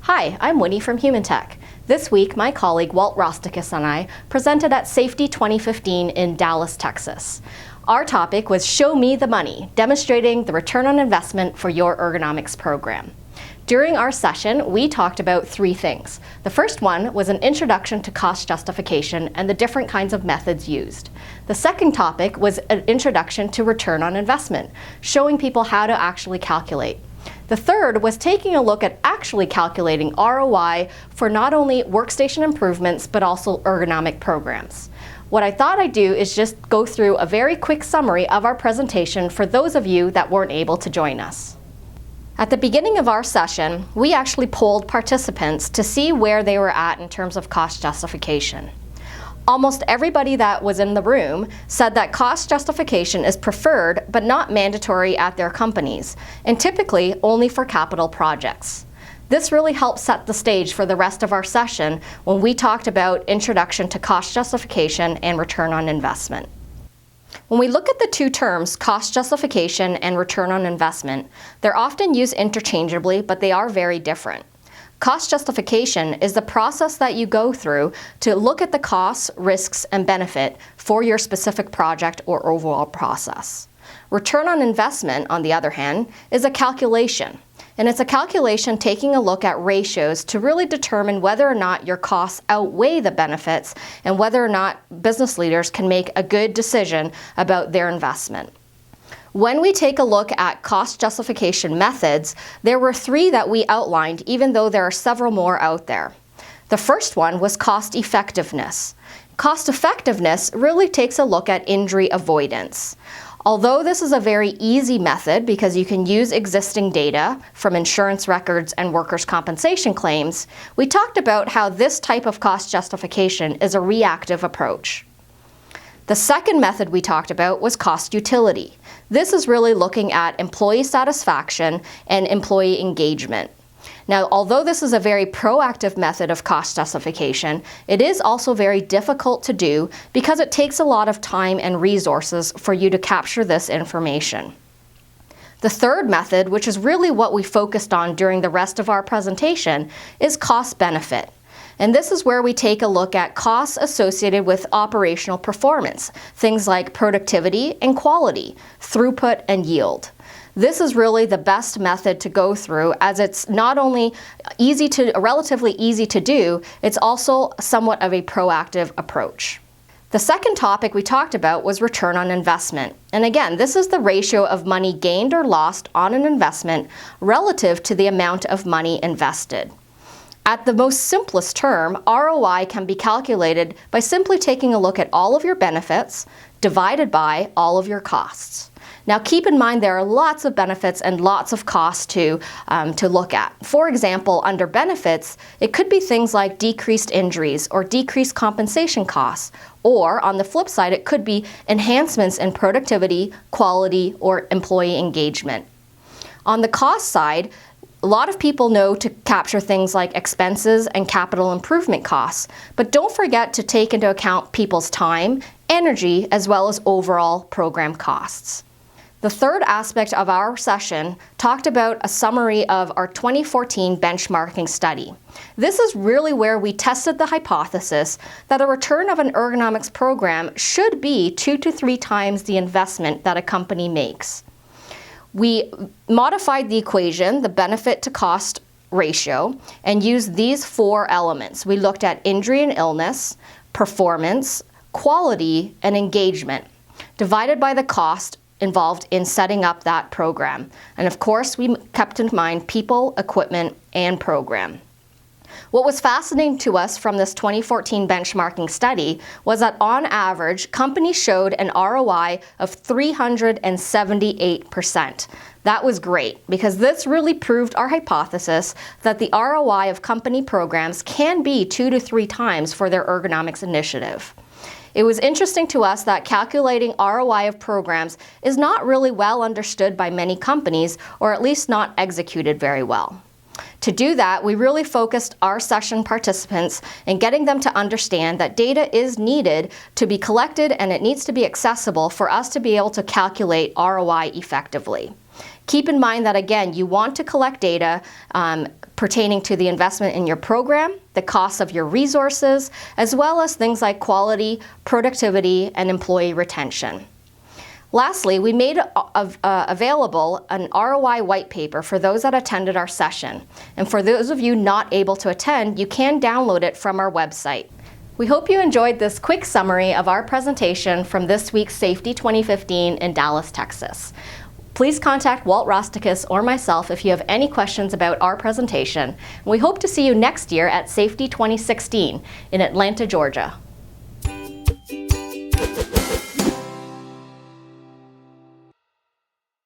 Hi, I'm Winnie from Humantech. This week, my colleague Walt Rostikus and I presented at Safety 2015 in Dallas, Texas. Our topic was Show Me the Money, demonstrating the return on investment for your ergonomics program. During our session, we talked about three things. The first one was an introduction to cost justification and the different kinds of methods used. The second topic was an introduction to return on investment, showing people how to actually calculate. The third was taking a look at actually calculating ROI for not only workstation improvements, but also ergonomic programs. What I thought I'd do is just go through a very quick summary of our presentation for those of you that weren't able to join us. At the beginning of our session, we actually polled participants to see where they were at in terms of cost justification. Almost everybody that was in the room said that cost justification is preferred but not mandatory at their companies, and typically only for capital projects. This really helped set the stage for the rest of our session when we talked about introduction to cost justification and return on investment. When we look at the two terms, cost justification and return on investment, they're often used interchangeably, but they are very different. Cost justification is the process that you go through to look at the costs, risks, and benefit for your specific project or overall process. Return on investment, on the other hand, is a calculation. And it's a calculation taking a look at ratios to really determine whether or not your costs outweigh the benefits and whether or not business leaders can make a good decision about their investment. When we take a look at cost justification methods, there were three that we outlined, even though there are several more out there. The first one was cost effectiveness. Cost effectiveness really takes a look at injury avoidance. Although this is a very easy method because you can use existing data from insurance records and workers' compensation claims, we talked about how this type of cost justification is a reactive approach. The second method we talked about was cost utility. This is really looking at employee satisfaction and employee engagement. Now, although this is a very proactive method of cost justification, it is also very difficult to do because it takes a lot of time and resources for you to capture this information. The third method, which is really what we focused on during the rest of our presentation, is cost benefit. And this is where we take a look at costs associated with operational performance, things like productivity and quality, throughput and yield. This is really the best method to go through, as it's not only relatively easy to do, it's also somewhat of a proactive approach. The second topic we talked about was return on investment. And again, this is the ratio of money gained or lost on an investment relative to the amount of money invested. At the most simplest term, ROI can be calculated by simply taking a look at all of your benefits divided by all of your costs. Now keep in mind there are lots of benefits and lots of costs to look at. For example, under benefits, it could be things like decreased injuries or decreased compensation costs. Or on the flip side, it could be enhancements in productivity, quality, or employee engagement. On the cost side, a lot of people know to capture things like expenses and capital improvement costs, but don't forget to take into account people's time, energy, as well as overall program costs. The third aspect of our session talked about a summary of our 2014 benchmarking study. This is really where we tested the hypothesis that a return of an ergonomics program should be 2 to 3 times the investment that a company makes. We modified the equation, the benefit to cost ratio, and used these 4 elements. We looked at injury and illness, performance, quality, and engagement, divided by the cost involved in setting up that program. And of course, we kept in mind people, equipment, and program. What was fascinating to us from this 2014 benchmarking study was that on average, companies showed an ROI of 378%. That was great because this really proved our hypothesis that the ROI of company programs can be 2 to 3 times for their ergonomics initiative. It was interesting to us that calculating ROI of programs is not really well understood by many companies, or at least not executed very well. To do that, we really focused our session participants in getting them to understand that data is needed to be collected and it needs to be accessible for us to be able to calculate ROI effectively. Keep in mind that, again, you want to collect data pertaining to the investment in your program, the cost of your resources, as well as things like quality, productivity, and employee retention. Lastly, we made available an ROI white paper for those that attended our session. And for those of you not able to attend, you can download it from our website. We hope you enjoyed this quick summary of our presentation from this week's Safety 2015 in Dallas, Texas. Please contact Walt Rosticus or myself if you have any questions about our presentation. We hope to see you next year at Safety 2016 in Atlanta, Georgia.